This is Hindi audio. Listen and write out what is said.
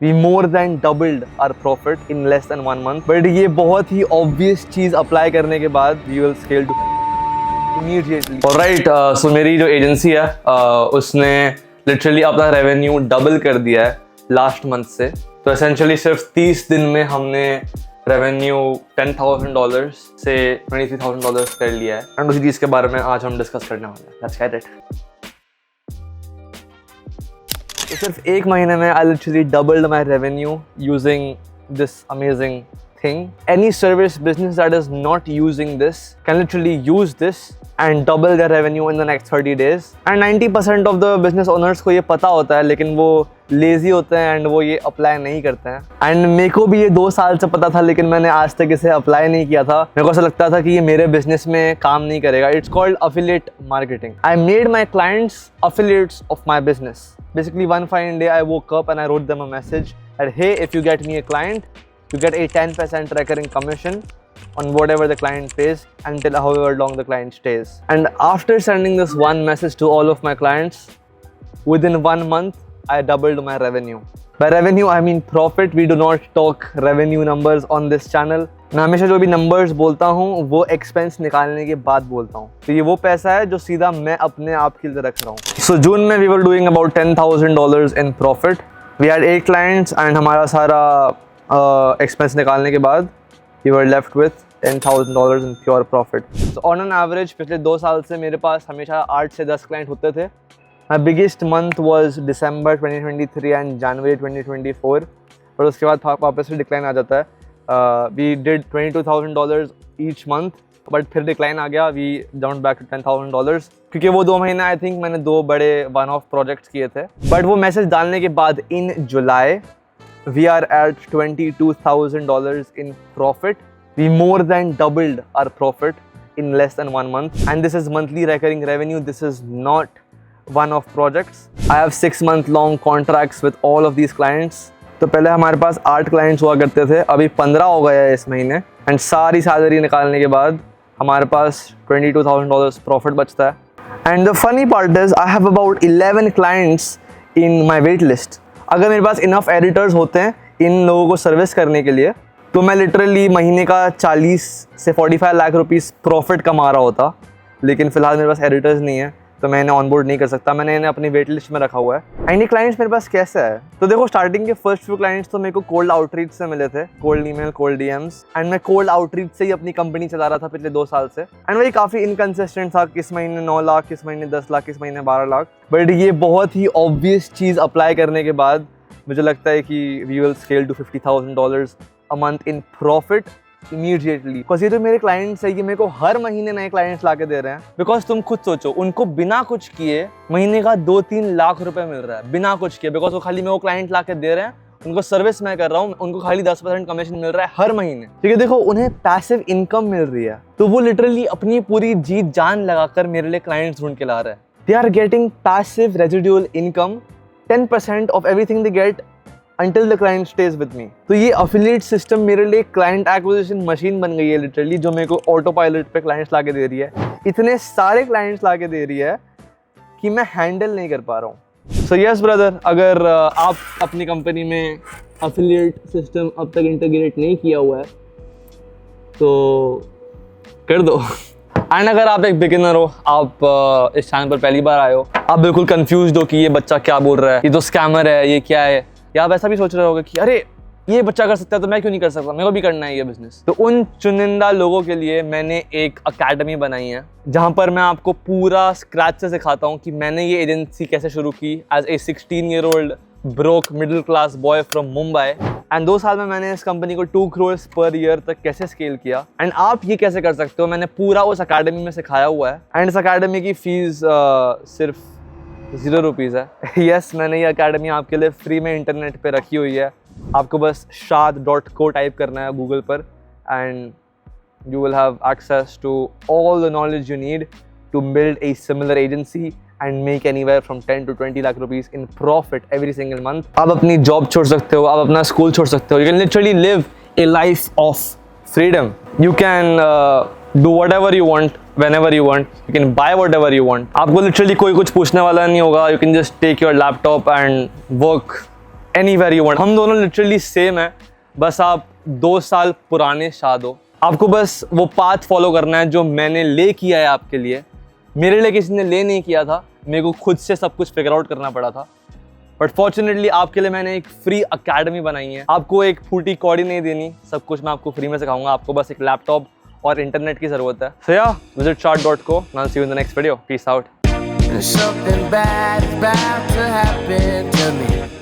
We more than doubled our profit in less than 1 month. But ये बहुत ही obvious चीज़ apply करने के बाद we will scale to immediately. Alright, so मेरी जो एजेंसी है उसने literally अपना revenue double कर दिया है last month से. तो essentially सिर्फ 30 दिन में हमने revenue $10,000 से $23,000 कर लिया है. और उसी चीज़ के बारे में आज हम डिस्कस करने वाले हैं. Let's get it. तो सिर्फ एक महीने में I literally doubled my revenue using this amazing thing. Any service business that is not using this can literally use this and double their revenue in the next 30 days. And 90% of the business owners को ये पता होता है लेकिन वो lazy होते हैं and वो ये apply नहीं करते हैं. And मेरे को भी ये 2 साल से पता था लेकिन मैंने आज तक इसे apply नहीं किया था. मेरे को ऐसा लगता था कि ये मेरे business में काम नहीं करेगा. It's called affiliate marketing. I made my clients affiliates of my business. Basically, one fine day I woke up and I wrote them a message that, hey, if you get me a client, you get a 10% recurring commission on whatever the client pays until however long the client stays. And after sending this one message to all of my clients, within 1 month, I doubled my revenue. By revenue, I mean profit. We do not talk revenue numbers on this channel. मैं हमेशा जो भी नंबर्स बोलता हूँ वो एक्सपेंस निकालने के बाद बोलता हूँ. तो ये वो पैसा है जो सीधा मैं अपने आप के लिए रख रहा हूँ. सो जून में we were doing about $10,000 in profit. We had 8 clients and हमारा सारा एक्सपेंस निकालने के बाद we were left with $10,000 in pure profit. So on an average पिछले 2 साल से मेरे पास हमेशा 8 से 10 क्लाइंट होते थे. My biggest month was December 2023 and January 2024. और उसके बाद वापस से डिक्लाइन आ जाता है. We did $22,000 each month, but फिर डिक्लाइन आ गया. We jumped back to $10,000 क्योंकि वो 2 महीने आई थिंक मैंने 2 बड़े वन ऑफ प्रोजेक्ट्स किए थे. बट वो मैसेज डालने के बाद इन जुलाई we are at $22,000 in profit. We more than doubled our profit in less than 1 month, and this is monthly recurring revenue. This is not one of projects. I have 6-month-long contracts with all of these clients. तो पहले हमारे पास 8 क्लाइंट्स हुआ करते थे, अभी 15 हो गया है इस महीने. एंड सारी सैलरी निकालने के बाद हमारे पास $22,000 प्रॉफिट बचता है. And the funny part is I have about 11 clients in my weight list. अगर मेरे पास इनफ एडिटर्स होते हैं इन लोगों को सर्विस करने के लिए तो मैं लिटरली महीने का 40 से 45 लाख रुपीस प्रॉफिट कमा रहा होता. लेकिन फिलहाल मेरे पास एडिटर्स नहीं है तो मैं इन्हें ऑनबोर्ड नहीं कर सकता. मैंने इन्हें अपनी वेट लिस्ट में रखा हुआ है. एंड ये क्लाइंट्स मेरे पास कैसे है तो देखो, स्टार्टिंग के फर्स्ट फ्यू क्लाइंट्स तो मेरे को कोल्ड आउटरीच से मिले थे. Cold email, cold DMs. And मैं कोल्ड आउटरीच से ही अपनी कंपनी चला रहा था पिछले 2 साल से. एंड वही काफ़ी इनकन्सिस्टेंट था. किस महीने 9 लाख, किस महीने 10 लाख, किस महीने 12 लाख. बट ये बहुत ही ऑब्वियस चीज़ अप्लाई करने के बाद मुझे लगता है कि we will scale to $50,000 a month in profit immediately. Because ये जो मेरे क्लाइंट्स है ये मेरे को हर महीने नए क्लाइंट्स ला के दे रहे हैं. बिकॉज तुम खुद सोचो, उनको बिना कुछ किए महीने का 2-3 लाख रुपए मिल रहा है बिना कुछ किए. बिकॉज वो खाली मेरे को क्लाइंट ला के दे रहे हैं, उनको सर्विस मैं कर रहा हूँ, उनको खाली 10% कमीशन मिल रहा है हर महीने. ठीक है, देखो उन्हें पैसिव इनकम मिल रही है तो वो लिटरली अपनी पूरी जीत जान लगाकर मेरे लिए क्लाइंट्स ढूंढ के ला रहे हैं. They are getting passive residual income, 10% of everything they get until the client stays with me. तो ये affiliate system मेरे लिए client acquisition machine बन गई है लिटरली, जो मेरे को ऑटो पायलट पे क्लाइंट्स ला के दे रही है. इतने सारे क्लाइंट्स ला के दे रही है कि मैं हैंडल नहीं कर पा रहा हूँ. सो यस ब्रदर, अगर आप अपनी कंपनी में affiliate system अब तक इंटीग्रेट नहीं किया हुआ है तो कर दो. एंड अगर आप एक बिगिनर हो, आप इस चैनल पर पहली बार आए हो, आप बिल्कुल कंफ्यूज हो कि ये बच्चा क्या बोल रहा है, ये तो स्कैमर है, ये क्या है, या आप ऐसा भी सोच रहे होगे कि अरे ये बच्चा कर सकता है तो मैं क्यों नहीं कर सकता, मेरे को भी करना है ये बिजनेस. तो उन चुनिंदा लोगों के लिए मैंने एक अकेडमी बनाई है जहां पर मैं आपको पूरा स्क्रैच से सिखाता हूं कि मैंने ये एजेंसी कैसे शुरू की as a 16-year-old broke middle class boy from Mumbai. And 2 साल में मैंने इस कंपनी को 2 crores पर ईयर तक कैसे स्केल किया. एंड आप ये कैसे कर सकते हो, मैंने पूरा उस अकेडमी में सिखाया हुआ है. एंड इस अकेडमी की फीस सिर्फ ₹0 है. यस, मैंने ये अकेडमी आपके लिए फ्री में इंटरनेट पे रखी हुई है. आपको बस shad.co टाइप करना है गूगल पर and you will have access to all the knowledge you need to build a similar agency and make anywhere from 10 to 20 lakh rupees in profit every single month. आप अपनी जॉब छोड़ सकते हो, आप अपना स्कूल छोड़ सकते हो. You can literally live A life of freedom. You can do whatever you want, whenever you want. You can buy whatever you want. आपको literally कोई कुछ पूछने वाला नहीं होगा. You can just take your laptop and work anywhere you want. हम दोनों लिटरली सेम है, बस आप 2 साल पुराने शाद हो. आपको बस वो पाथ फॉलो करना है जो मैंने ले किया है आपके लिए. मेरे लिए किसी ने ले नहीं किया था, मेरे को खुद से सब कुछ फिगर आउट करना पड़ा था. बट फॉर्चुनेटली आपके लिए मैंने एक फ्री अकेडमी बनाई है. आपको एक फूटी कौड़ी नहीं देनी, सब कुछ मैं आपको फ्री में सिखाऊंगा. आपको बस एक लैपटॉप और इंटरनेट की ज़रूरत है. So yeah, visit chart.co and I'll see you in the next video. Peace out. Something bad is about to happen to me.